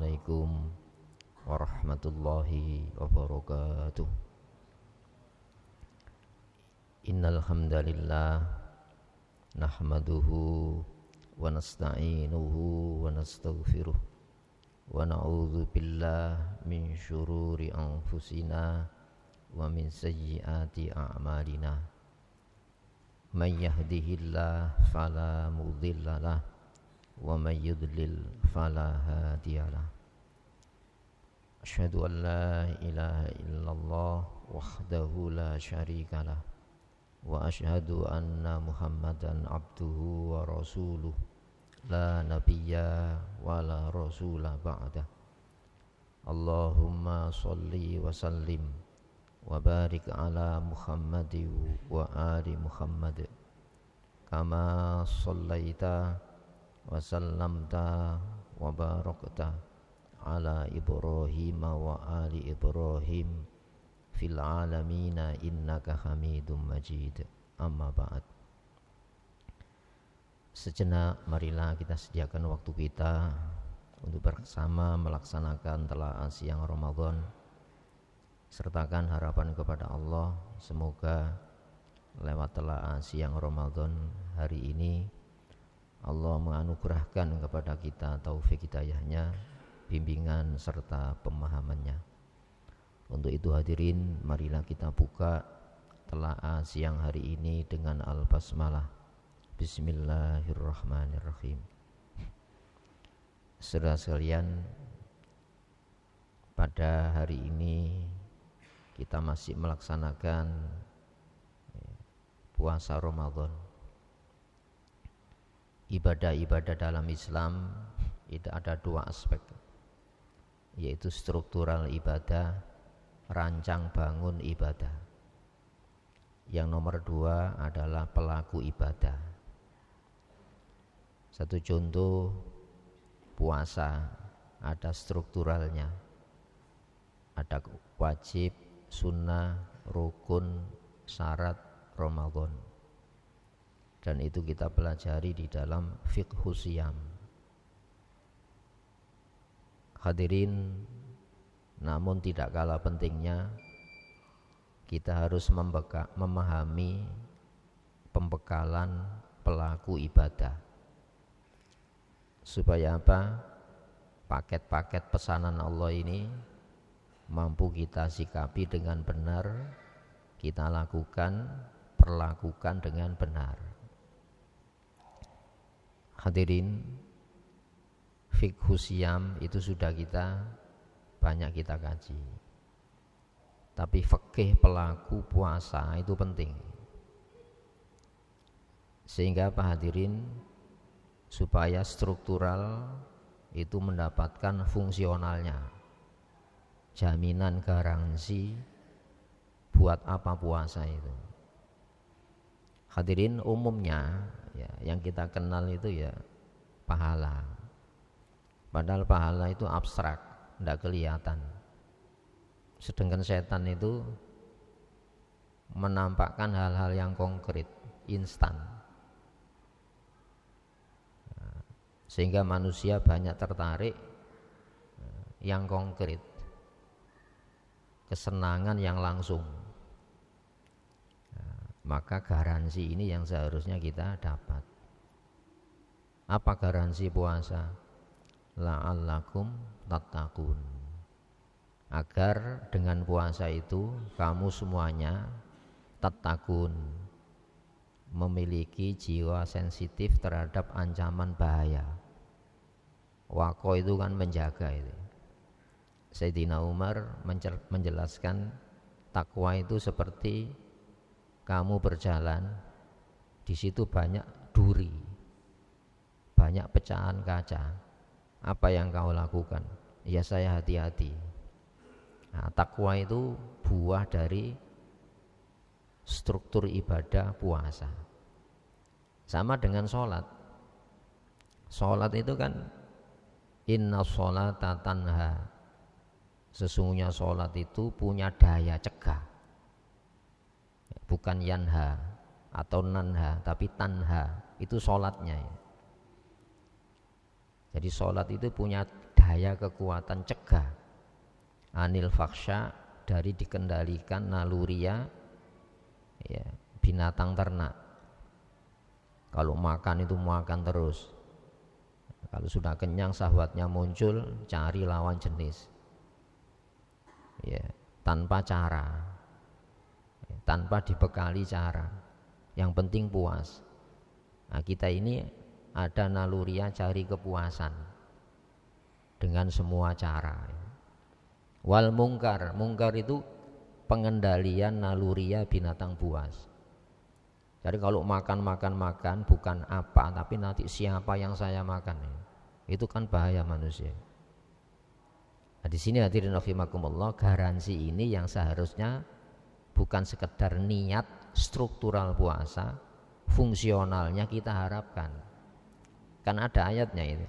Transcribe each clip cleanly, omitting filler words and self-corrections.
Assalamualaikum warahmatullahi wabarakatuh. Innal hamdalillah nahmaduhu wa nasta'inuhu wa nastaghfiruh wa na'udzu billahi min syururi anfusina wa min sayyiati a'malina. May yahdihillahu fala mudhillalah wa may yudlil fala hadiyalah. Asyhadu an la ilaha illallah wahdahu la syarikalah wa asyhadu anna Muhammadan abduhu wa rasuluh la nabiyya wa la rasula ba'dah. Allahumma sholli wa sallim wa barik ala Muhammadin wa ali Muhammad kama shallaita wa sallamta wa barakta ala Ibrahim wa ali Ibrahim fil alamina innaka Hamidum Majid. Amma ba'd. Sejenak marilah kita sediakan waktu kita untuk bersama melaksanakan telaah siang Ramadan. Sertakan harapan kepada Allah, semoga lewat telaah siang Ramadan hari ini Allah menganugerahkan kepada kita taufik hidayahnya, bimbingan serta pemahamannya. Untuk itu hadirin, marilah kita buka telaah siang hari ini dengan al-basmalah. Bismillahirrahmanirrahim. Saudara sekalian, pada hari ini kita masih melaksanakan puasa Ramadan. Ibadah-ibadah dalam Islam itu ada dua aspek, yaitu struktural ibadah, rancang bangun ibadah. Yang nomor dua adalah pelaku ibadah. Satu contoh, puasa ada strukturalnya, ada wajib, sunnah, rukun, syarat Ramadan. Dan itu kita pelajari di dalam fiqh siyam. Hadirin, namun tidak kalah pentingnya kita harus memahami pembekalan pelaku ibadah. Supaya apa? Paket-paket pesanan Allah ini mampu kita sikapi dengan benar, kita lakukan, perlakukan dengan benar. Hadirin, fiqh siyam itu sudah banyak kita kaji. Tapi fikih pelaku puasa itu penting. Sehingga apa hadirin? Supaya struktural itu mendapatkan fungsionalnya. Jaminan garansi buat apa puasa itu. Hadirin, umumnya ya, yang kita kenal itu ya pahala. Padahal pahala itu abstrak, tidak kelihatan. Sedangkan setan itu menampakkan hal-hal yang konkret, instan. Sehingga manusia banyak tertarik yang konkret, kesenangan yang langsung. Maka garansi ini yang seharusnya kita dapat. Apa garansi puasa? La'allakum tattaqun. Agar dengan puasa itu kamu semuanya tattaqun, memiliki jiwa sensitif terhadap ancaman bahaya. Waqo itu kan menjaga itu. Sayyidina Umar menjelaskan takwa itu seperti kamu berjalan, di situ banyak duri, banyak pecahan kaca. Apa yang kau lakukan? Ya saya hati-hati. Nah, takwa itu buah dari struktur ibadah puasa. Sama dengan sholat. Sholat itu kan inna sholata tanha. Sesungguhnya sholat itu punya daya cegah. Bukan yanha atau nanha, tapi tanha, itu sholatnya. Jadi sholat itu punya daya kekuatan cegah. Anil faksha, dari dikendalikan naluria ya, binatang ternak. Kalau makan itu makan terus. Kalau sudah kenyang syahwatnya muncul, cari lawan jenis. Ya, tanpa cara. Tanpa dibekali cara. Yang penting puas. Nah, kita ini ada naluria cari kepuasan dengan semua cara. Wal mungkar, mungkar itu pengendalian naluria binatang buas. Jadi kalau makan bukan apa, tapi nanti siapa yang saya makan. Itu kan bahaya manusia. Nah, di sini hadirin rahimakumullah, garansi ini yang seharusnya bukan sekedar niat struktural puasa, fungsionalnya kita harapkan. Kan ada ayatnya ini.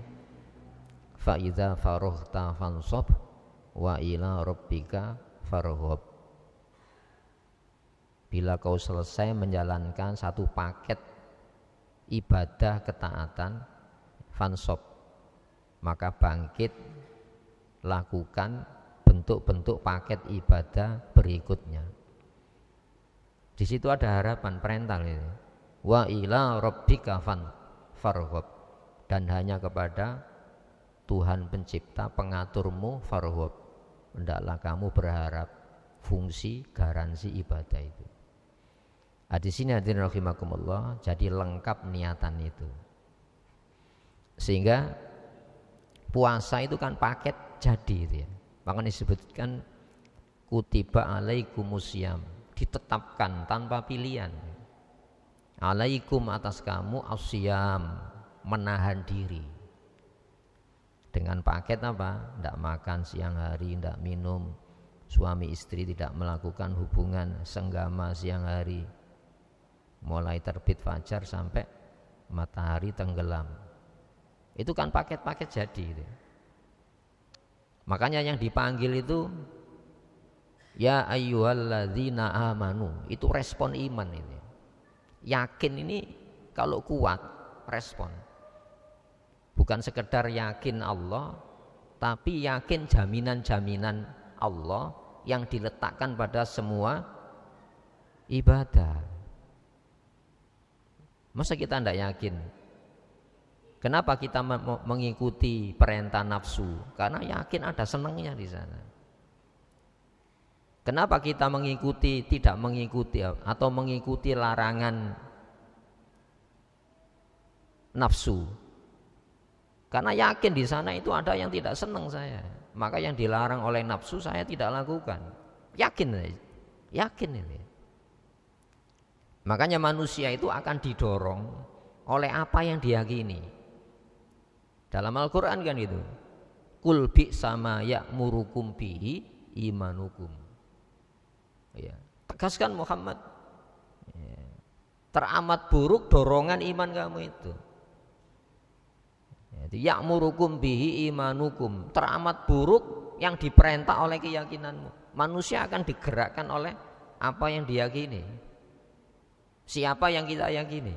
Fa idza faraghta fansab wa ila rabbika farghab. Bila kau selesai menjalankan satu paket ibadah ketaatan, fansab, maka bangkit lakukan bentuk-bentuk paket ibadah berikutnya. Di situ ada harapan, perintah ini. Wa ila rabbika farghab, dan hanya kepada Tuhan pencipta pengaturmu farghab, hendaklah kamu berharap fungsi garansi ibadah itu. Nah, di sini hadirin rahimakumullah, jadi lengkap niatan itu. Sehingga puasa itu kan paket jadi itu ya. Makanya disebutkan kutiba alaikumusiyam, ditetapkan tanpa pilihan. Alaikum, atas kamu, asyam, menahan diri. Dengan paket apa? Tidak makan siang hari, tidak minum, suami istri tidak melakukan hubungan senggama siang hari, mulai terbit fajar sampai matahari tenggelam. Itu kan paket-paket jadi itu. Makanya yang dipanggil itu ya ayyuhalladzina amanu, itu respon iman ini. Yakin ini kalau kuat respon. Bukan sekedar yakin Allah, tapi yakin jaminan-jaminan Allah yang diletakkan pada semua ibadah. Masa kita tidak yakin? Kenapa kita mengikuti perintah nafsu? Karena yakin ada senangnya di sana. Kenapa kita tidak mengikuti atau mengikuti larangan nafsu? Karena yakin di sana itu ada yang tidak senang saya. Maka yang dilarang oleh nafsu saya tidak lakukan. Yakin ini. Makanya manusia itu akan didorong oleh apa yang diyakini. Dalam Al-Quran kan itu, kul bi sama ya'murukum bihi imanukum. Ya, tegaskan Muhammad, ya, teramat buruk dorongan iman kamu itu. Ya'murukum bihi imanukum, teramat buruk yang diperintah oleh keyakinanmu. Manusia akan digerakkan oleh apa yang diyakini. Siapa yang kita yakini?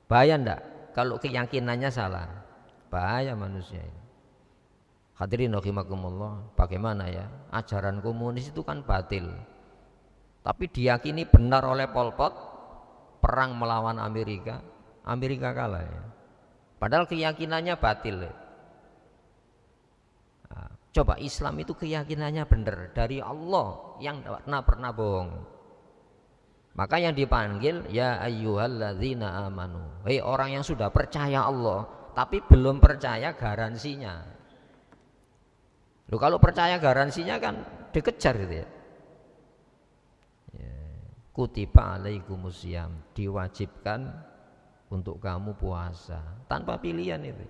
Bahaya enggak kalau keyakinannya salah? Bahaya manusia ini. Hadirin rahimakumullah, bagaimana ya? Ajaran komunis itu kan batil, tapi diyakini benar oleh Pol Pot, perang melawan Amerika kalah ya. Padahal keyakinannya batil. Nah, coba Islam itu keyakinannya benar dari Allah yang tidak pernah bohong. Maka yang dipanggil ya ayyuhalladzina amanu, hei orang yang sudah percaya Allah tapi belum percaya garansinya. Loh, kalau percaya garansinya kan dikejar gitu ya. Kutiba alaikumusiyam, diwajibkan untuk kamu puasa tanpa pilihan itu.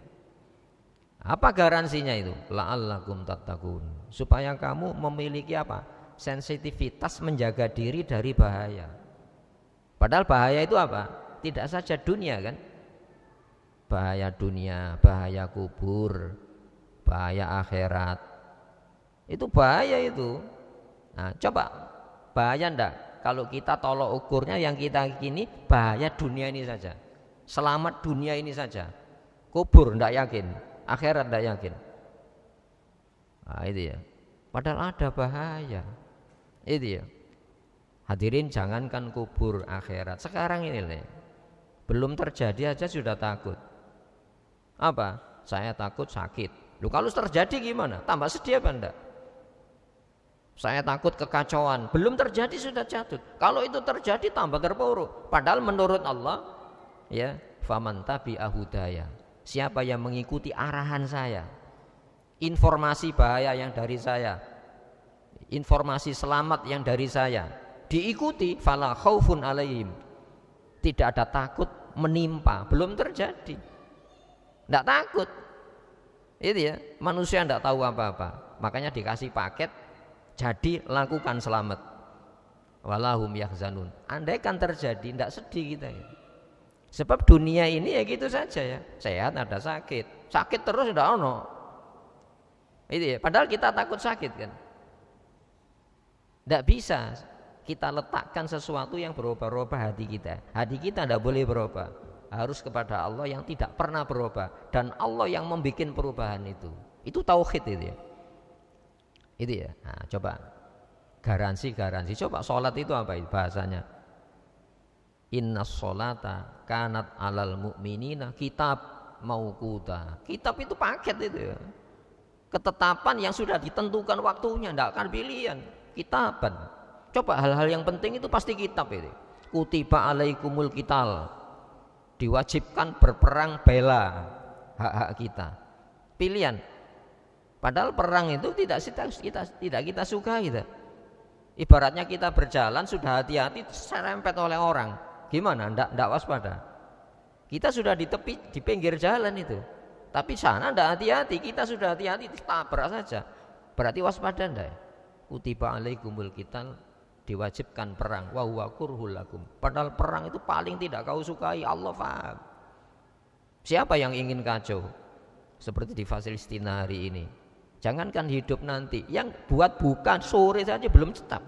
Apa garansinya itu? La'allakum tattaqun, supaya kamu memiliki apa? Sensitivitas menjaga diri dari bahaya. Padahal bahaya itu apa? Tidak saja dunia kan? Bahaya dunia, bahaya kubur, bahaya akhirat. Itu bahaya itu. Nah, coba bahaya enggak kalau kita tolok ukurnya yang kita yakini bahaya dunia ini saja. Selamat dunia ini saja. Kubur enggak yakin, akhirat enggak yakin. Nah, itu ya. Padahal ada bahaya. Itu ya. Hadirin, jangankan kubur akhirat, sekarang ini belum terjadi aja sudah takut. Apa? Saya takut sakit. Loh, kalau terjadi gimana? Tambah sedih apa enggak? Saya takut kekacauan. Belum terjadi sudah jatuh. Kalau itu terjadi tambah terpuruk. Padahal menurut Allah, ya, faman tabi'a hudaya. Siapa yang mengikuti arahan saya, informasi bahaya yang dari saya, informasi selamat yang dari saya, diikuti, fala khaufun alaihim. Tidak ada takut menimpa. Belum terjadi. Tidak takut. Itu ya, manusia tidak tahu apa-apa. Makanya dikasih paket, jadi lakukan selamat. Walahum yahzanun. Andaikan terjadi, tidak sedih kita ya. Sebab dunia ini ya gitu saja ya. Sehat ada sakit. Sakit terus tidak ono. Itu ya, padahal kita takut sakit kan. Tidak bisa kita letakkan sesuatu yang berubah-ubah hati kita. Hati kita tidak boleh berubah. Harus kepada Allah yang tidak pernah berubah. Dan Allah yang membuat perubahan itu. Itu tauhid itu ya. Itu ya. Nah, coba garansi. Coba sholat itu apa itu bahasanya? Inna sholata kanat alal mu'minina kitab mauquta. Kitab itu paket itu ya. Ketetapan yang sudah ditentukan waktunya, tidak akan pilihan. Kitaban. Coba hal-hal yang penting itu pasti kitab itu. Kutiba alaikumul qital. Diwajibkan berperang bela hak-hak kita. Pilihan. Padahal perang itu tidak kita suka kita. Ibaratnya kita berjalan sudah hati-hati serempet oleh orang. Gimana? Ndak waspada. Kita sudah di tepi, di pinggir jalan itu. Tapi sana ndak hati-hati, kita sudah hati-hati tabrak saja. Berarti waspada ndak? Kutiba alaikumul qital, diwajibkan perang. Wa huwa kurhul lakum. Padahal perang itu paling tidak kau sukai, Allah paham. Siapa yang ingin kacau? Seperti di Palestina hari ini. Jangankan hidup nanti, yang buat buka sore saja belum tetap,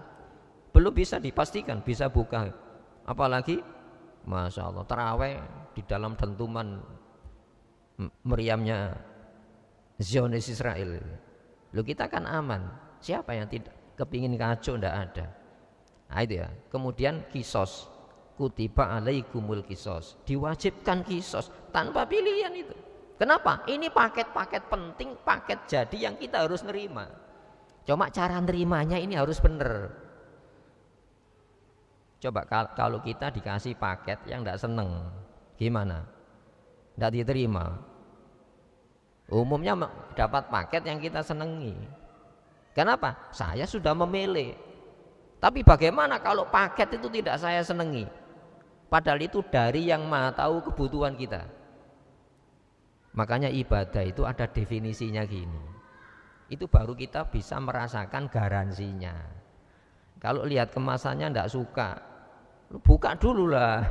belum bisa dipastikan bisa buka. Apalagi, masya Allah, taraweh di dalam dentuman meriamnya Zionis Israel. Loh, kita kan aman. Siapa yang tidak kepingin kacau? Tidak ada. Nah, itu ya. Kemudian kisos, kutiba alaikumul kisos, diwajibkan kisos tanpa pilihan itu. Kenapa? Ini paket-paket penting, paket jadi yang kita harus nerima. Cuma cara nerimanya ini harus benar. Coba kalau kita dikasih paket yang tidak seneng, gimana? Tidak diterima. Umumnya dapat paket yang kita senangi. Kenapa? Saya sudah memilih. Tapi bagaimana kalau paket itu tidak saya senangi? Padahal itu dari yang Maha tahu kebutuhan kita. Makanya ibadah itu ada definisinya gini. Itu baru kita bisa merasakan garansinya. Kalau lihat kemasannya tidak suka, buka dulu lah.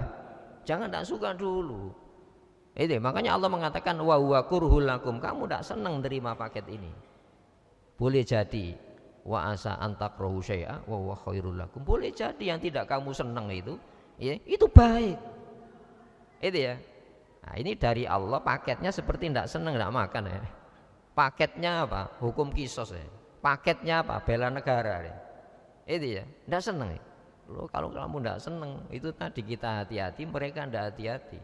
Jangan tidak suka dulu. Itu makanya Allah mengatakan wa huwa kurhul lakum. Kamu tidak senang terima paket ini. Boleh jadi wa asa antakrahu syai'a wa huwa khairul lakum. Boleh jadi yang tidak kamu senang itu, ya, itu baik. Itu ya. Nah, ini dari Allah paketnya seperti tidak senang tidak makan ya. Paketnya apa? Hukum kisos ya. Paketnya apa? Bela negara ya. Itu ya. Tidak senang ya. Loh, kalau kamu tidak senang itu tadi kita hati-hati, mereka tidak hati-hati.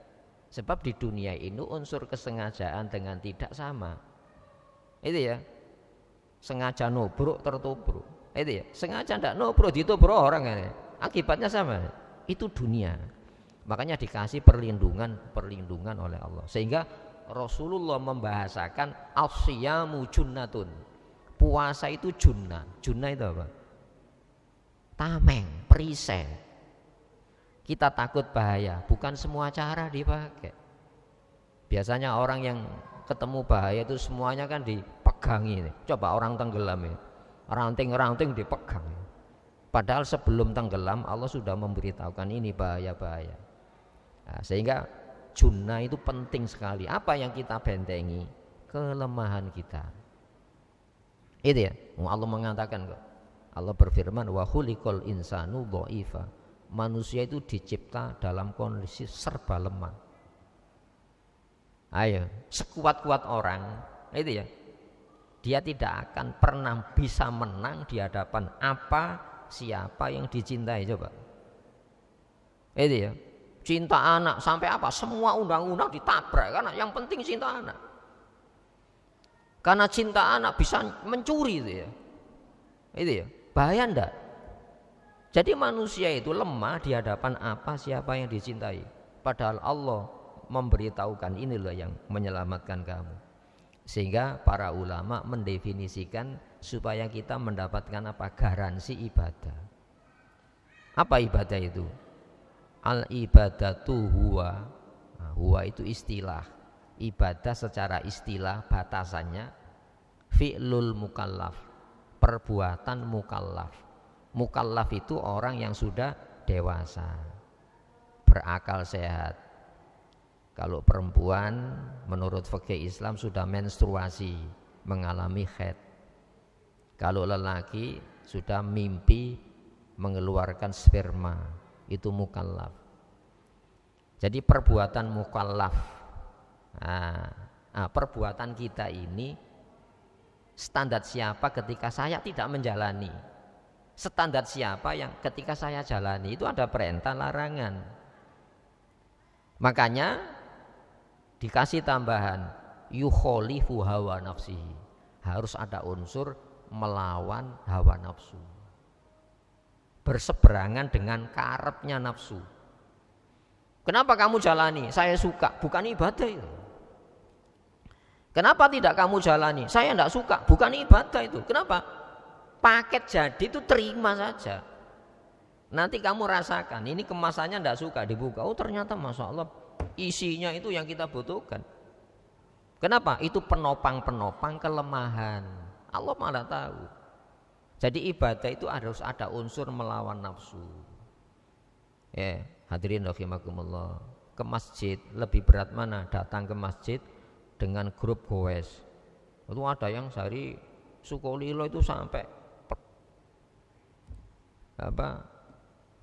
Sebab di dunia ini unsur kesengajaan dengan tidak sama. Itu ya. Sengaja nubruk tertubruk. Itu ya. Sengaja tidak nubruk ditubruk orang ya. Akibatnya sama. Itu dunia. Makanya dikasih perlindungan oleh Allah. Sehingga Rasulullah membahasakan as-siyamu junnatun. Puasa itu junnah. Junnah itu apa? Tameng, perisai. Kita takut bahaya, bukan semua cara dipakai. Biasanya orang yang ketemu bahaya itu semuanya kan dipegangi. Coba orang tenggelam ya. Ranting-ranting dipegang. Padahal sebelum tenggelam Allah sudah memberitahukan ini bahaya-bahaya. Nah, sehingga junnah itu penting sekali. Apa yang kita bentengi? Kelemahan kita. Itu ya. Allah mengatakan kok. Allah berfirman wa khuliqal insanu dha'ifa. Manusia itu dicipta dalam kondisi serba lemah. Ayo, sekuat-kuat orang, itu ya. Dia tidak akan pernah bisa menang di hadapan siapa yang dicintai. Coba. Itu ya. Cinta anak sampai apa? Semua undang-undang ditabrak karena yang penting cinta anak. Karena cinta anak bisa mencuri itu ya. Itu ya. Bahaya enggak? Jadi manusia itu lemah di hadapan siapa yang dicintai. Padahal Allah memberitahukan ini loh yang menyelamatkan kamu. Sehingga para ulama mendefinisikan supaya kita mendapatkan garansi ibadah. Apa ibadah itu? Al ibadatu huwa. Huwa itu istilah. Ibadah secara istilah batasannya fi'lul mukallaf, perbuatan mukallaf. Mukallaf itu orang yang sudah dewasa, berakal sehat. Kalau perempuan menurut fikih Islam sudah menstruasi, mengalami haid. Kalau lelaki sudah mimpi mengeluarkan sperma, itu mukallaf. Jadi perbuatan mukallaf. Perbuatan kita ini standar siapa ketika saya tidak menjalani? Standar siapa yang ketika saya jalani? Itu ada perintah larangan. Makanya dikasih tambahan yukholifu hawa nafsihi, harus ada unsur melawan hawa nafsu, berseberangan dengan karepnya nafsu. Kenapa kamu jalani? Saya suka, bukan ibadah itu. Kenapa tidak kamu jalani? Saya tidak suka, bukan ibadah itu. Kenapa? Paket jadi itu terima saja. Nanti kamu rasakan, ini kemasannya tidak suka, dibuka, oh ternyata Masya Allah isinya itu yang kita butuhkan. Kenapa? Itu penopang-penopang kelemahan. Allah malah tahu. Jadi ibadah itu harus ada unsur melawan nafsu. Ya, hadirin rahimakumullah. Ke masjid lebih berat mana? Datang ke masjid dengan grup goes. Itu ada yang sehari Sukolilo itu sampai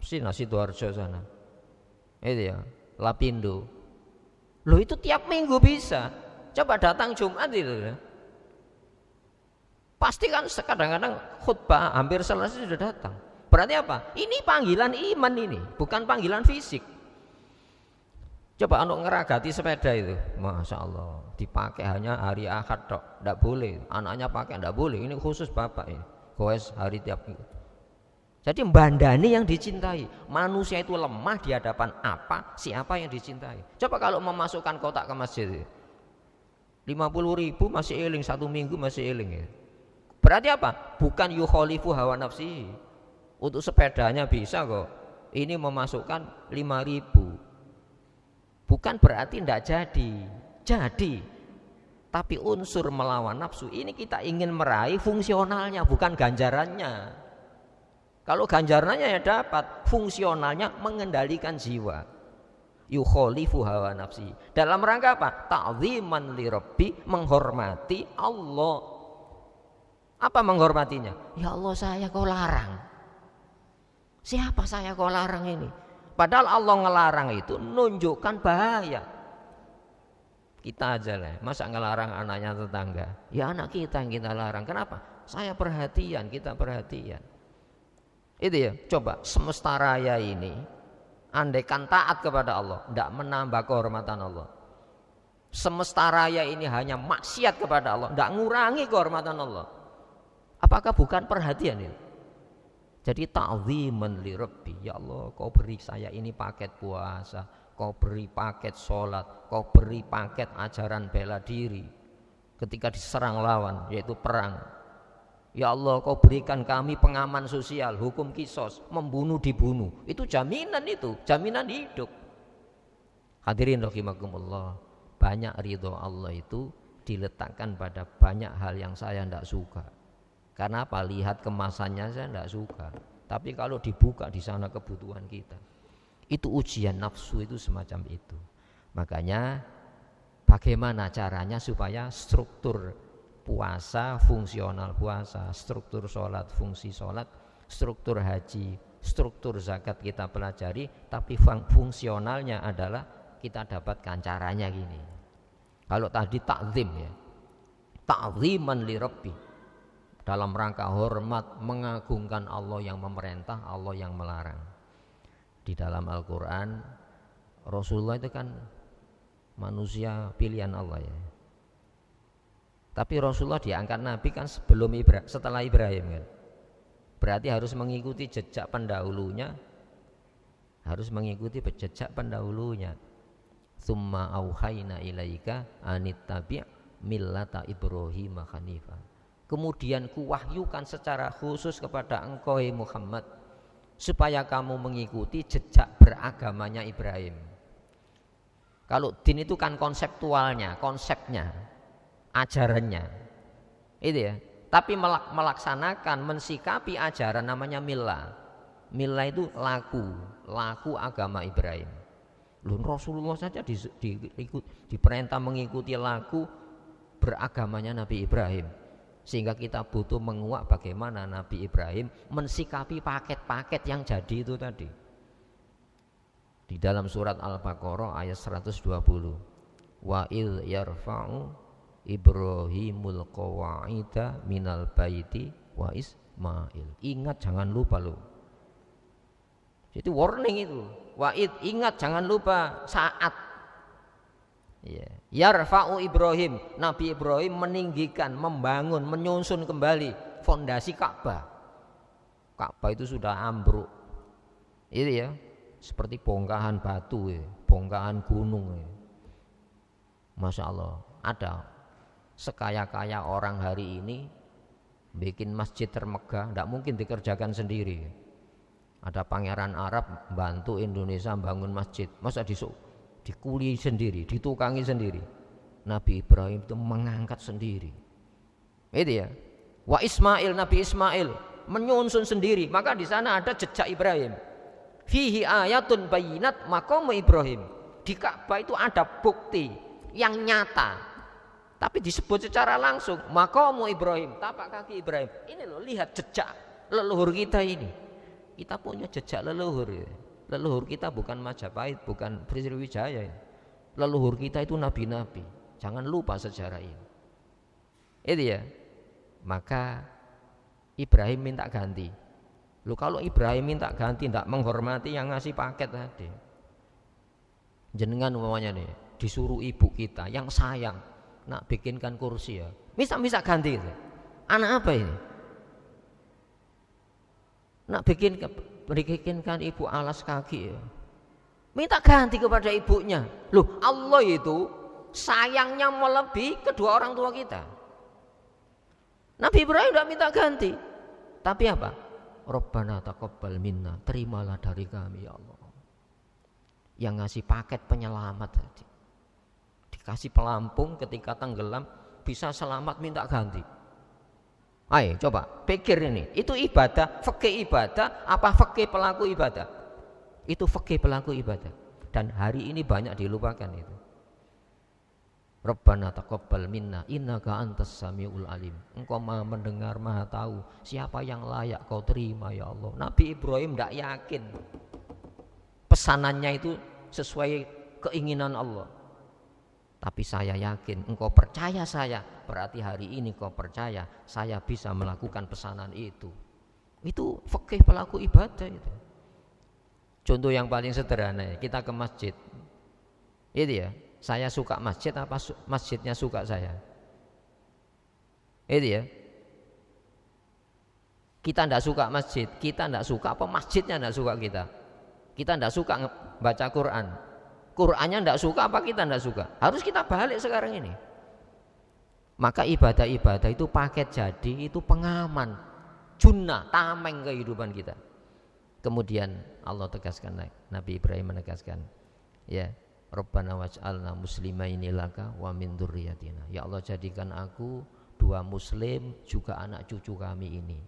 Sidoarjo sana. Itu ya, Lapindo. Loh itu tiap minggu bisa. Coba datang Jumat itu ya. Pasti kan kadang-kadang khutbah hampir selesai sudah datang. Berarti apa? Ini panggilan iman ini, bukan panggilan fisik. Coba untuk ngeragati sepeda itu, Masya Allah, dipakai hanya hari Ahad tok, tidak boleh. Anaknya pakai tidak boleh. Ini khusus bapak ini, goes hari tiap minggu. Jadi bandani yang dicintai. Manusia itu lemah di hadapan siapa yang dicintai. Coba kalau memasukkan kotak ke masjid 50.000 masih eling, 1 minggu masih eling ya. Berarti apa? Bukan yukholifu hawa nafsi. Untuk sepedanya bisa kok. Ini memasukkan 5.000. Bukan berarti tidak jadi. Tapi unsur melawan nafsu ini kita ingin meraih fungsionalnya, bukan ganjarannya. Kalau ganjarannya ya dapat, fungsionalnya mengendalikan jiwa. Yukholifu hawa nafsi. Dalam rangka apa? Ta'ziman li Rabbi, menghormati Allah. Apa menghormatinya? Ya Allah, saya kau larang. Siapa saya kau larang ini? Padahal Allah ngelarang itu nunjukkan bahaya. Kita aja lah, masa ngelarang anaknya tetangga? Ya anak kita yang kita larang. Kenapa? Saya perhatian, kita perhatian. Itu ya, coba semesta raya ini andaikan taat kepada Allah, tidak menambah kehormatan Allah. Semesta raya ini hanya maksiat kepada Allah, tidak ngurangi kehormatan Allah. Apakah bukan perhatian itu? Jadi ta'ziman li Rabbi, ya Allah kau beri saya ini paket puasa, kau beri paket sholat, kau beri paket ajaran bela diri ketika diserang lawan yaitu perang. Ya Allah kau berikan kami pengaman sosial, hukum kisos, membunuh dibunuh. Itu jaminan hidup. Hadirin rahimakumullah, banyak ridho Allah itu diletakkan pada banyak hal yang saya tidak suka. Karena apa? Lihat kemasannya saya tidak suka. Tapi kalau dibuka di sana kebutuhan kita, itu ujian nafsu itu semacam itu. Makanya bagaimana caranya supaya struktur puasa, fungsional puasa, struktur sholat, fungsi sholat, struktur haji, struktur zakat kita pelajari, tapi fungsionalnya adalah kita dapatkan caranya gini. Kalau tadi takzim ya, ta'ziman li rabbi, dalam rangka hormat mengagungkan Allah yang memerintah, Allah yang melarang. Di dalam Al-Qur'an Rasulullah itu kan manusia pilihan Allah ya. Tapi Rasulullah diangkat Nabi kan setelah Ibrahim kan. Berarti harus mengikuti jejak pendahulunya, Tsumma auhayna ilaika anittabi' millata Ibrahim hanifa. Kemudian kuwahyukan secara khusus kepada engkau Muhammad supaya kamu mengikuti jejak beragamanya Ibrahim. Kalau din itu kan konseptualnya, konsepnya, ajarannya, itu ya. Tapi melaksanakan, mensikapi ajaran namanya millah. Millah itu laku agama Ibrahim. Rasulullah saja diperintah mengikuti laku beragamanya Nabi Ibrahim. Sehingga kita butuh menguak bagaimana Nabi Ibrahim mensikapi paket-paket yang jadi itu tadi. Di dalam surat Al-Baqarah ayat 120. Wa il yarfa'u Ibrahimul qawa'ida minal baiti wa Ismail. Ingat, jangan lupa loh. Jadi warning itu. Wa'id, ingat, jangan lupa saat yarfa'u Ibrahim, Nabi Ibrahim meninggikan, membangun, menyusun kembali fondasi Ka'bah. Ka'bah itu sudah ambruk, itu ya, seperti bongkahan batu ya, bongkahan gunung ya. Masya Allah, ada sekaya-kaya orang hari ini bikin masjid termegah, tidak mungkin dikerjakan sendiri. Ada pangeran Arab bantu Indonesia bangun masjid, masa dikuli sendiri, ditukangi sendiri. Nabi Ibrahim itu mengangkat sendiri, itu ya. Wa Ismail, Nabi Ismail menyusun sendiri. Maka di sana ada jejak Ibrahim. Fihi ayatun bayinat maqamu Ibrahim. Di Ka'bah itu ada bukti yang nyata, tapi disebut secara langsung maqamu Ibrahim, tapak kaki Ibrahim. Ini loh, lihat jejak leluhur kita ini. Kita punya jejak leluhur ya. Leluhur kita bukan Majapahit, bukan Sriwijaya ya. Leluhur kita itu nabi-nabi. Jangan lupa sejarah ini. Itu ya. Maka Ibrahim minta ganti. Kalau Ibrahim minta ganti, tidak menghormati yang ngasih paket tadi. Jenengan umpamanya nih, disuruh ibu kita yang sayang nak bikinkan kursi ya. Bisa ganti itu. Anak apa ini? Nak bikinkan ibu alas kaki ya. Minta ganti kepada ibunya. Loh, Allah itu sayangnya melebihi kedua orang tua kita. Nabi Ibrahim tidak minta ganti. Tapi apa? Rabbana taqabbal minna, terimalah dari kami ya Allah. Yang ngasih paket penyelamat tadi. Dikasih pelampung ketika tenggelam bisa selamat, minta ganti. Ayo coba pikir ini, itu ibadah, fikih ibadah apa fikih pelaku ibadah? Itu fikih pelaku ibadah. Dan hari ini banyak dilupakan itu. Rabbana taqabbal minna innaka antas samiul alim. Engkau maha mendengar, maha tahu. Siapa yang layak kau terima ya Allah. Nabi Ibrahim tidak yakin pesanannya itu sesuai keinginan Allah. Tapi saya yakin, engkau percaya saya, berarti hari ini kau percaya saya bisa melakukan pesanan itu. Itu fikih pelaku ibadah itu. Contoh yang paling sederhana, kita ke masjid. Itu ya, saya suka masjid apa masjidnya suka saya? Itu ya. Kita tidak suka masjid, kita tidak suka apa masjidnya tidak suka kita. Kita tidak suka baca Quran. Qurannya tidak suka apa kita tidak suka. Harus kita balik sekarang ini. Maka ibadah-ibadah itu paket jadi, itu pengaman, junnah, tameng kehidupan kita. Kemudian Allah tegaskan, Nabi Ibrahim menegaskan, ya Rabbana waj'alna muslimaini laka wa min dzurriyyatina. Ya Allah, jadikan aku dua muslim juga anak cucu kami ini.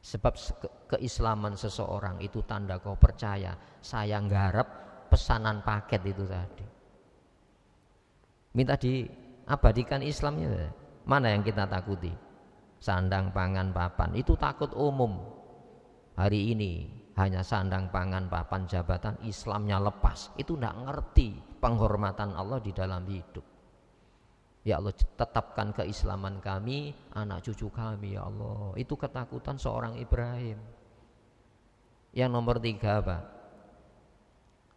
Sebab keislaman seseorang itu tanda kau percaya saya nggarap pesanan paket itu tadi. Minta diabadikan Islamnya. Mana yang kita takuti? Sandang, pangan, papan. Itu takut umum. Hari ini hanya sandang, pangan, papan, jabatan, Islamnya lepas. Itu tidak ngerti penghormatan Allah di dalam hidup. Ya Allah, tetapkan keislaman kami, anak cucu kami ya Allah. Itu ketakutan seorang Ibrahim. Yang nomor 3 apa?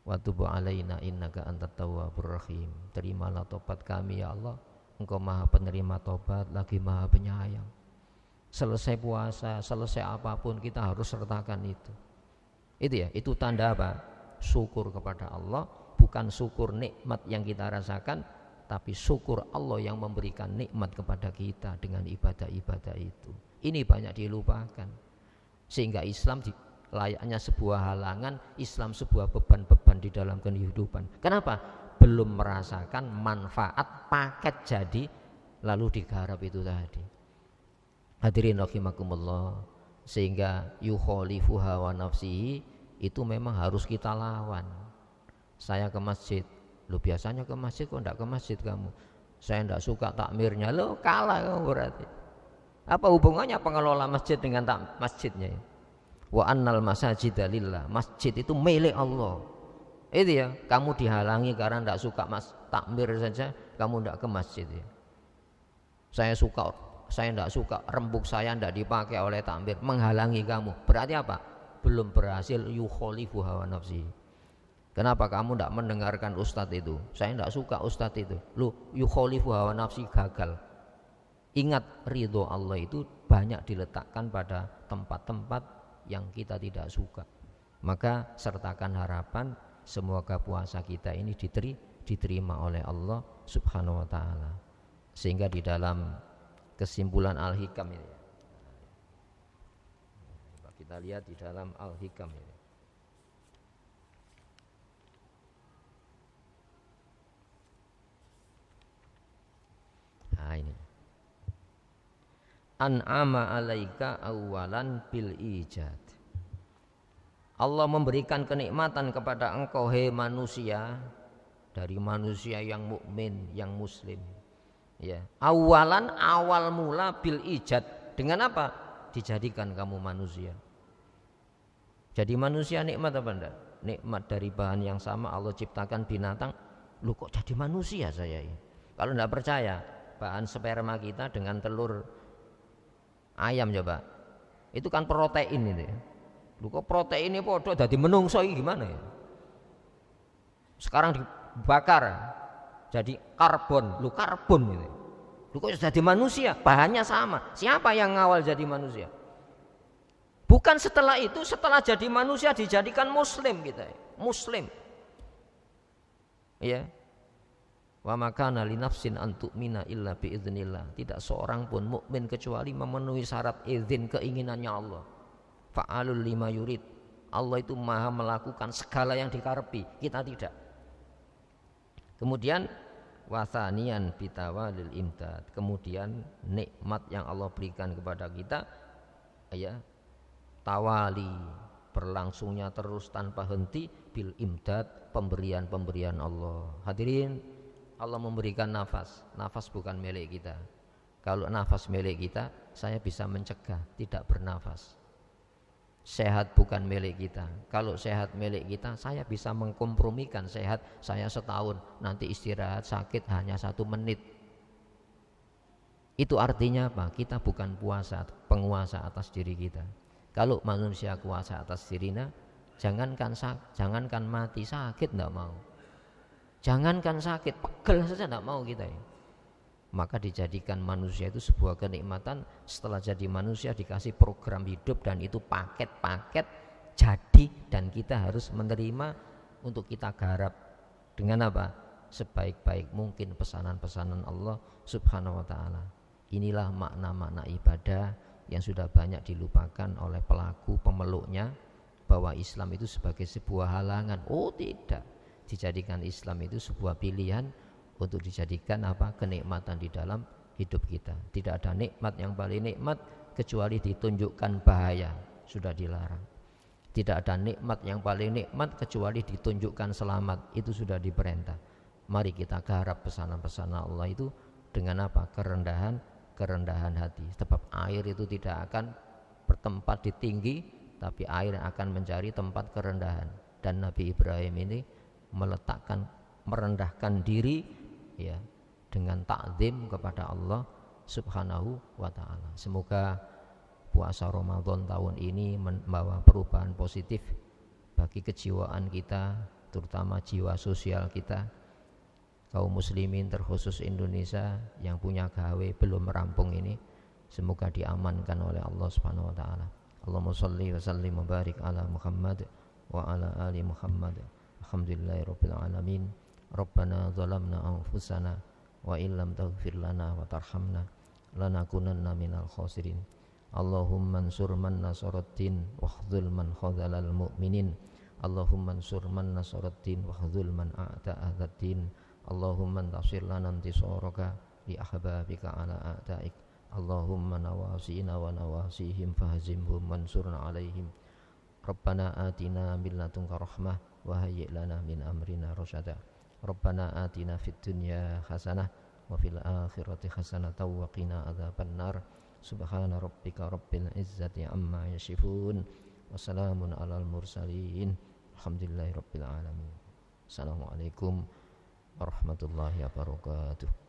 Wa tub alaina innaka antat tawwabur rahim. Terimalah tobat kami ya Allah. Engkau Maha penerima tobat lagi Maha penyayang. Selesai puasa, selesai apapun kita harus sertakan itu. Itu ya, itu tanda apa? Syukur kepada Allah, bukan syukur nikmat yang kita rasakan, tapi syukur Allah yang memberikan nikmat kepada kita dengan ibadah-ibadah itu. Ini banyak dilupakan. Sehingga Islam layaknya sebuah halangan, Islam sebuah beban-beban di dalam kehidupan. Kenapa? Belum merasakan manfaat paket jadi lalu digarap itu tadi. Hadirin rahimakumullah, sehingga yukhalifu hawa nafsihi itu memang harus kita lawan. Saya ke masjid, lu biasanya ke masjid kok enggak ke masjid kamu? Saya enggak suka takmirnya, lo kalah kamu berarti. Apa hubungannya pengelola masjid dengan masjidnya? Wa annal masajida lillah, masjid itu milik Allah. Itu ya, kamu dihalangi karena enggak suka takmir saja, kamu enggak ke masjid ya. Saya enggak suka rembuk saya enggak dipakai oleh takmir, menghalangi kamu. Berarti apa? Belum berhasil yukhalifu hawa nafsi. Kenapa kamu tidak mendengarkan ustadz itu? Saya tidak suka ustadz itu. Lu yukhalifu hawa nafsi, gagal. Ingat, ridho Allah itu banyak diletakkan pada tempat-tempat yang kita tidak suka. Maka sertakan harapan semoga puasa kita ini diterima oleh Allah Subhanahu wa ta'ala. Sehingga di dalam kesimpulan Al-Hikam ini, kita lihat di dalam Al-Hikam ini. Nah ini, an'ama alaika awalan bil ijad. Allah memberikan kenikmatan kepada engkau hai manusia, dari manusia yang mukmin, yang muslim. Ya, awalan, awal mula bil ijad. Dengan apa? Dijadikan kamu manusia. Jadi manusia nikmat apa enggak? Nikmat dari bahan yang sama Allah ciptakan binatang. Lu kok jadi manusia saya ini? Kalau enggak percaya, bahan sperma kita dengan telur ayam coba, itu kan protein itu. Lu kok proteinnya podo dadi menungso iki gimana ya? Sekarang dibakar jadi karbon, lu karbon itu. Lu kok jadi manusia? Bahannya sama. Siapa yang ngawal jadi manusia? Bukan setelah itu, setelah jadi manusia dijadikan muslim kita. Muslim. Ya. Wa makana li nafsin an tu'mina illa bi idznillah. Tidak seorang pun mukmin kecuali memenuhi syarat izin keinginannya Allah. Fa'alul lima yurid. Allah itu maha melakukan segala yang dikarepi, kita tidak. Kemudian wasanian bitawalil imdad. Kemudian nikmat yang Allah berikan kepada kita, ya, tawali, berlangsungnya terus tanpa henti, bil imdad, pemberian-pemberian Allah. Hadirin, Allah memberikan nafas. Nafas bukan milik kita. Kalau nafas milik kita, saya bisa mencegah tidak bernafas. Sehat bukan milik kita. Kalau sehat milik kita, saya bisa mengkompromikan sehat saya setahun, nanti istirahat sakit hanya 1 menit. Itu artinya apa? Kita bukan penguasa atas diri kita. Kalau manusia kuasa atas dirinya, jangankan mati, sakit enggak mau. Jangankan sakit, pegel saja tidak mau kita ya. Maka dijadikan manusia itu sebuah kenikmatan. Setelah jadi manusia dikasih program hidup, dan itu paket-paket jadi, dan kita harus menerima untuk kita garap dengan apa? Sebaik-baik mungkin pesanan-pesanan Allah Subhanahu wa ta'ala. Inilah makna-makna ibadah yang sudah banyak dilupakan oleh pelaku pemeluknya, bahwa Islam itu sebagai sebuah halangan. Oh tidak, dijadikan Islam itu sebuah pilihan untuk dijadikan apa? Kenikmatan di dalam hidup kita. Tidak ada nikmat yang paling nikmat kecuali ditunjukkan bahaya, sudah dilarang. Tidak ada nikmat yang paling nikmat kecuali ditunjukkan selamat, itu sudah diperintah. Mari kita garap pesanan-pesanan Allah itu dengan apa? Kerendahan hati. Sebab air itu tidak akan bertempat di tinggi, tapi air akan mencari tempat kerendahan. Dan Nabi Ibrahim ini merendahkan diri, ya, dengan ta'zim kepada Allah Subhanahu wa ta'ala. Semoga puasa Ramadan tahun ini membawa perubahan positif bagi kejiwaan kita, terutama jiwa sosial kita, kaum muslimin terkhusus Indonesia yang punya gawe belum merampung ini. Semoga diamankan oleh Allah Subhanahu wa ta'ala. Allahumma shalli wa sallim wa barik ala Muhammad wa ala ali Muhammad. Alhamdulillahirabbil alamin. Rabbana zalamna anfusana wa illam taghfir lana wa tarhamna lanakunanna minal khasirin. Allahumma ansur man nasaraddin wa khzul man khazalal mu'minin. Allahumma ansur man nasaraddin wa khzul man a'ta'adzad-din. Allahumma antasir lana intisaraka li ahbabika ala a'ta'ik. Allahumma nawasina wa nawasihim fahzimhum wansurna alaihim. Rabbana atina min ladunka rahmah wa hayyi' lana min amrina rasyada. Rabbana atina fid dunya hasanah wa fil akhirati hasanah wa qina adzabannar. Subhana rabbika rabbil izzati amma yasifun wa salamun alal mursalin. Alhamdulillahirabbil alamin. Assalamualaikum warahmatullahi wabarakatuh.